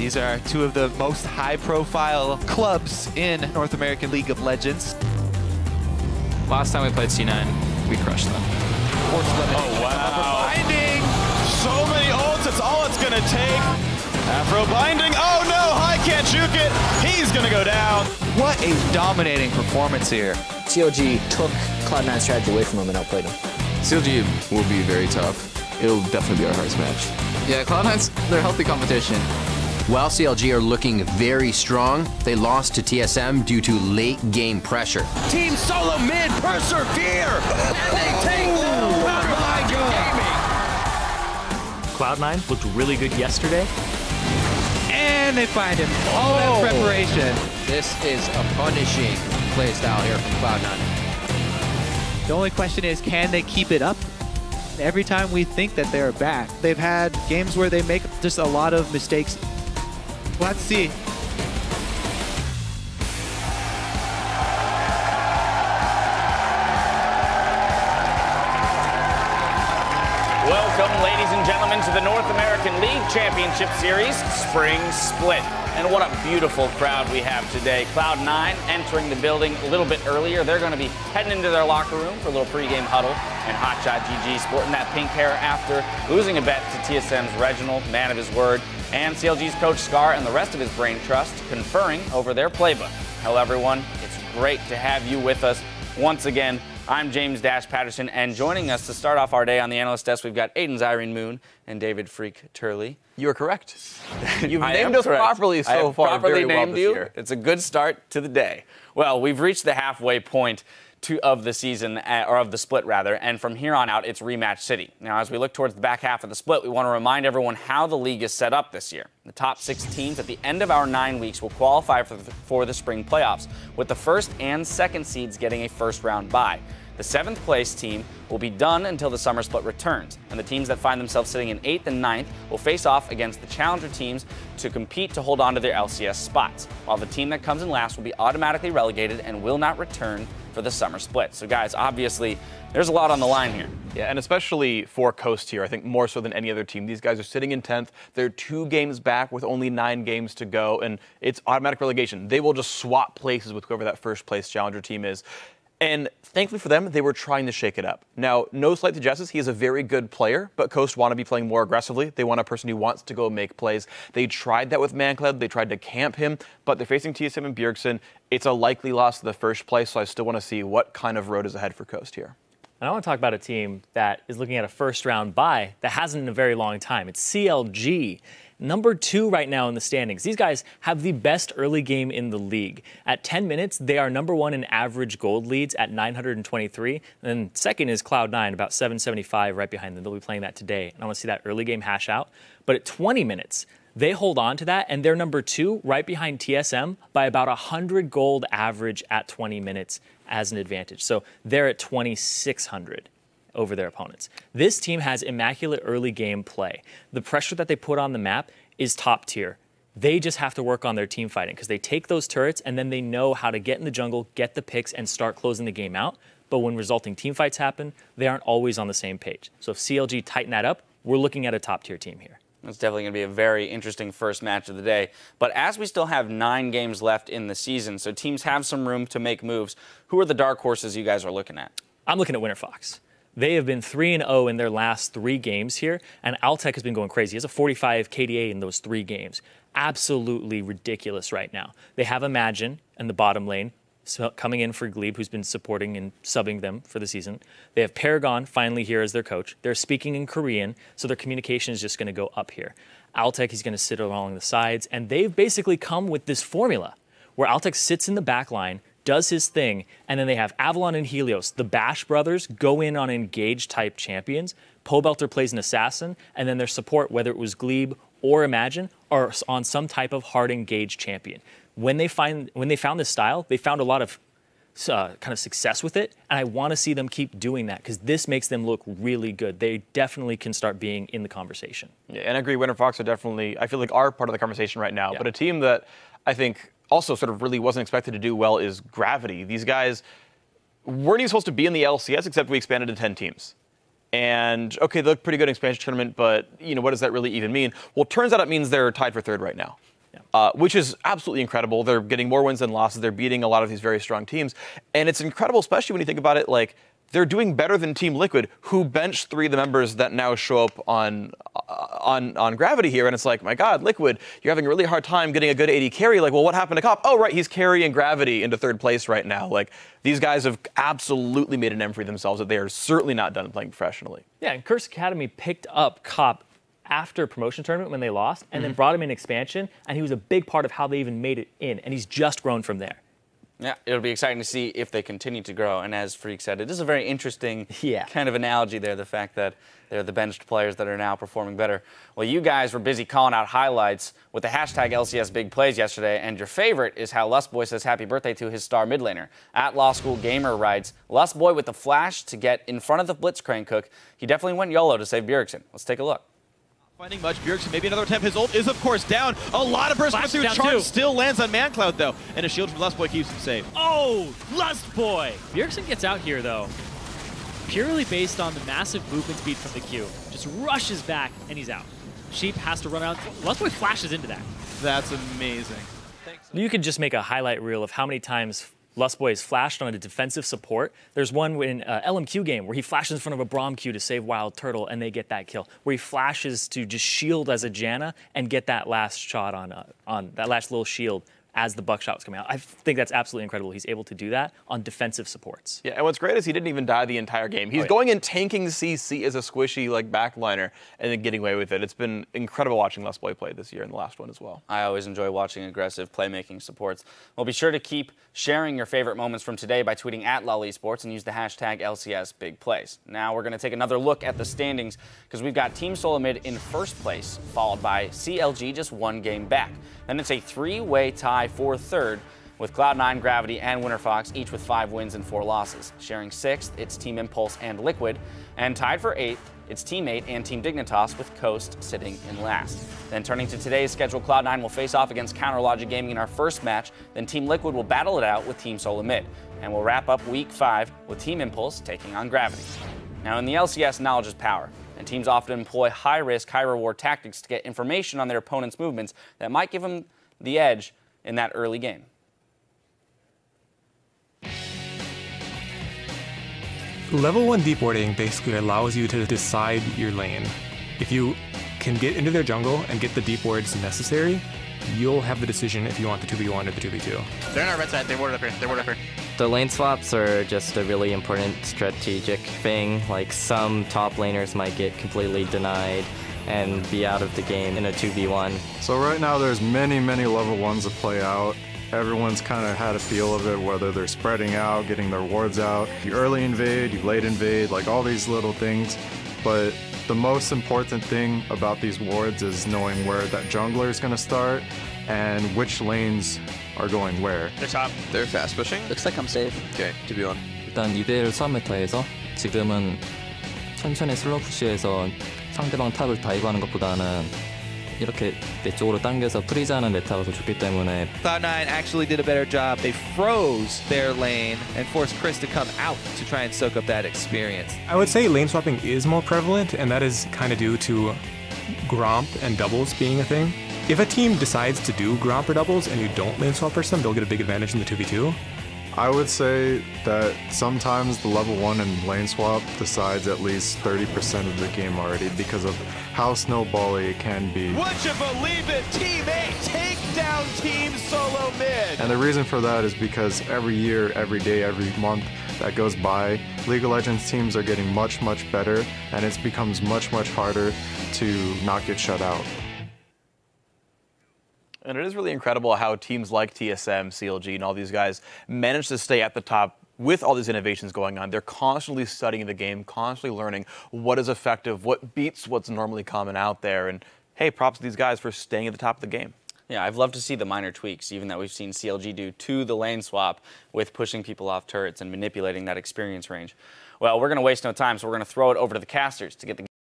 These are two of the most high-profile clubs in North American League of Legends. Last time we played C9, we crushed them. Oh, wow. Binding! So many ults, it's all it's gonna take. Afro binding, oh no, High can't juke it. He's gonna go down. What a dominating performance here. CLG took Cloud9's strategy away from him and outplayed him. CLG will be very tough. It'll definitely be our hardest match. Yeah, Cloud9's, they're healthy competition. While CLG are looking very strong, they lost to TSM due to late game pressure. Team Solo mid, persevere! And they take them! My God! Cloud9 looked really good yesterday. And they find him. All that preparation. This is a punishing play style here from Cloud9. The only question is, can they keep it up? Every time we think that they're back, they've had games where they make just a lot of mistakes. Let's see. Welcome, ladies and gentlemen, to the North American League Championship Series Spring Split. And what a beautiful crowd we have today. Cloud9 entering the building a little bit earlier. They're going to be heading into their locker room for a little pregame huddle. And Hotshot GG sporting that pink hair after losing a bet to TSM's Reginald, man of his word, and CLG's coach Scar and the rest of his brain trust conferring over their playbook. Hello, everyone. It's great to have you with us once again. I'm James Dash Patterson, and joining us to start off our day on the analyst desk, we've got Aiden's Irene Moon and David Freak Turley. You are correct. You've named us properly so far. I have properly very well named this you. Year. It's a good start to the day. Well, we've reached the halfway point of the season, or of the split rather, and from here on out, it's rematch city. Now, as we look towards the back half of the split, we want to remind everyone how the league is set up this year. The top 6 teams at the end of our 9 weeks will qualify for the spring playoffs, with the first and second seeds getting a first-round bye. The 7th place team will be done until the summer split returns, and the teams that find themselves sitting in 8th and 9th will face off against the challenger teams to compete to hold on to their LCS spots, while the team that comes in last will be automatically relegated and will not return for the summer split. So guys, obviously, there's a lot on the line here. Yeah, and especially for Coast here, I think more so than any other team. These guys are sitting in 10th. They're 2 games back with only 9 games to go, and it's automatic relegation. They will just swap places with whoever that first place challenger team is. And thankfully for them, they were trying to shake it up. Now, no slight to Justice, he is a very good player, but Coast want to be playing more aggressively. They want a person who wants to go make plays. They tried that with Mancloud. They tried to camp him, but they're facing TSM and Bjergsen. It's a likely loss to the first place, so I still want to see what kind of road is ahead for Coast here. And I want to talk about a team that is looking at a first-round bye that hasn't in a very long time. It's CLG. Number 2 right now in the standings. These guys have the best early game in the league. At 10 minutes, they are number 1 in average gold leads at 923. And then second is Cloud9, about 775 right behind them. They'll be playing that today. And I want to see that early game hash out. But at 20 minutes, they hold on to that, and they're number 2 right behind TSM by about 100 gold average at 20 minutes as an advantage. So they're at 2,600. Over their opponents. This team has immaculate early game play. The pressure that they put on the map is top tier. They just have to work on their team fighting because they take those turrets and then they know how to get in the jungle, get the picks, and start closing the game out. But when resulting team fights happen, they aren't always on the same page. So if CLG tighten that up, we're looking at a top tier team here. It's definitely going to be a very interesting first match of the day. But as we still have 9 games left in the season, so teams have some room to make moves, who are the dark horses you guys are looking at? I'm looking at WinterFox. They have been 3-0 in their last 3 games here, and Altec has been going crazy. He has a 45 KDA in those 3 games. Absolutely ridiculous right now. They have Imagine in the bottom lane, coming in for Glebe, who's been supporting and subbing them for the season. They have Paragon finally here as their coach. They're speaking in Korean, so their communication is just going to go up here. Altec, he's going to sit along the sides, and they've basically come with this formula where Altec sits in the back line, does his thing, and then they have Avalon and Helios. The Bash brothers go in on engage-type champions. Pobelter plays an assassin, and then their support, whether it was Glebe or Imagine, are on some type of hard engage champion. When they found this style, they found a lot of kind of success with it, and I want to see them keep doing that because this makes them look really good. They definitely can start being in the conversation. Yeah, and I agree, WinterFox are definitely, I feel like, are part of the conversation right now, but a team that I think also sort of really wasn't expected to do well is Gravity. These guys weren't even supposed to be in the LCS, except we expanded to 10 teams. And, okay, they look pretty good in expansion tournament, but, you know, what does that really even mean? Well, turns out it means they're tied for 3rd right now. which is absolutely incredible. They're getting more wins than losses. They're beating a lot of these very strong teams. And it's incredible, especially when you think about it, like, they're doing better than Team Liquid, who benched 3 of the members that now show up on Gravity here. And it's like, my God, Liquid, you're having a really hard time getting a good AD carry. Like, well, what happened to Cop? Oh, right, he's carrying Gravity into 3rd place right now. Like, these guys have absolutely made a name for themselves that they are certainly not done playing professionally. Yeah, and Curse Academy picked up Cop after promotion tournament when they lost, and then brought him in expansion, and he was a big part of how they even made it in, and he's just grown from there. Yeah, it'll be exciting to see if they continue to grow. And as Freak said, it is a very interesting kind of analogy there, the fact that they're the benched players that are now performing better. Well, you guys were busy calling out highlights with the hashtag LCS Big Plays yesterday, and your favorite is how Lustboy says happy birthday to his star mid laner. At Law School Gamer writes, Lustboy with the flash to get in front of the Blitzcrank cook. He definitely went YOLO to save Bjergsen. Let's take a look. Finding much. Bjergsen, maybe another attempt. His ult is, of course, down. A lot of burst coming through. Charge still lands on ManCloud, though. And a shield from Lustboy keeps him safe. Oh, Lustboy! Bjergsen gets out here, though, purely based on the massive movement speed from the Q. Just rushes back, and he's out. Sheep has to run out. Lustboy flashes into that. That's amazing. You could just make a highlight reel of how many times Lustboy is flashed on a defensive support. There's one in LMQ game where he flashes in front of a Braum Q to save Wild Turtle, and they get that kill. Where he flashes to just shield as a Janna and get that last shot on that last little shield as the buckshot was coming out. I think that's absolutely incredible. He's able to do that on defensive supports. Yeah, and what's great is he didn't even die the entire game. He's going and tanking CC as a squishy like backliner and then getting away with it. It's been incredible watching Lustboy play this year in the last one as well. I always enjoy watching aggressive playmaking supports. Well, be sure to keep sharing your favorite moments from today by tweeting at LOL Esports and use the hashtag LCS Big Plays. Now we're going to take another look at the standings because we've got Team Solomid in 1st place, followed by CLG just 1 game back. Then it's a 3-way tie for 3rd with Cloud9, Gravity, and WinterFox, each with 5 wins and 4 losses. Sharing 6th, it's Team Impulse and Liquid. And tied for 8th, it's Team 8 and Team Dignitas, with Coast sitting in last. Then turning to today's schedule, Cloud9 will face off against CounterLogic Gaming in our first match. Then Team Liquid will battle it out with Team Solomid. And we'll wrap up Week 5 with Team Impulse taking on Gravity. Now in the LCS, knowledge is power. And teams often employ high-risk, high-reward tactics to get information on their opponent's movements that might give them the edge in that early game. Level 1 deep warding basically allows you to decide your lane. If you can get into their jungle and get the deep wards necessary, you'll have the decision if you want the 2v1 or the 2v2. They're on our red side. They warded up here. They warded up here. The lane swaps are just a really important strategic thing. Like, some top laners might get completely denied and be out of the game in a 2v1. So right now there's many level 1s to play out. Everyone's kind of had a feel of it, whether they're spreading out, getting their wards out. You early invade, you late invade, like all these little things. But the most important thing about these wards is knowing where that jungler is going to start and which lanes are going where. They're top. They're fast pushing. Looks like I'm safe. Okay, 2v1. 일단 2대1 수합 메타에서 지금은 천천히 슬로우 푸시해서 상대방 탑을 다이브하는 것보다는 이렇게 내 쪽으로 당겨서 프리즈하는 메타가 더 좋기 때문에 Cloud9 actually did a better job. They froze their lane and forced Chris to come out to try and soak up that experience. I would say lane swapping is more prevalent, and that is kind of due to Gromp and doubles being a thing. If a team decides to do Gromp or doubles and you don't lane swap versus them, they'll get a big advantage in the 2v2. I would say that sometimes the level 1 and lane swap decides at least 30% of the game already because of how snowbally it can be. Would you believe it? Team 8 take down Team Solomid. And the reason for that is because every year, every day, every month that goes by, League of Legends teams are getting much better, and it becomes much harder to not get shut out. And it is really incredible how teams like TSM, CLG, and all these guys manage to stay at the top with all these innovations going on. They're constantly studying the game, constantly learning what is effective, what beats what's normally common out there. And hey, props to these guys for staying at the top of the game. Yeah, I've loved to see the minor tweaks, even that we've seen CLG do to the lane swap with pushing people off turrets and manipulating that experience range. Well, we're going to waste no time, so we're going to throw it over to the casters to get the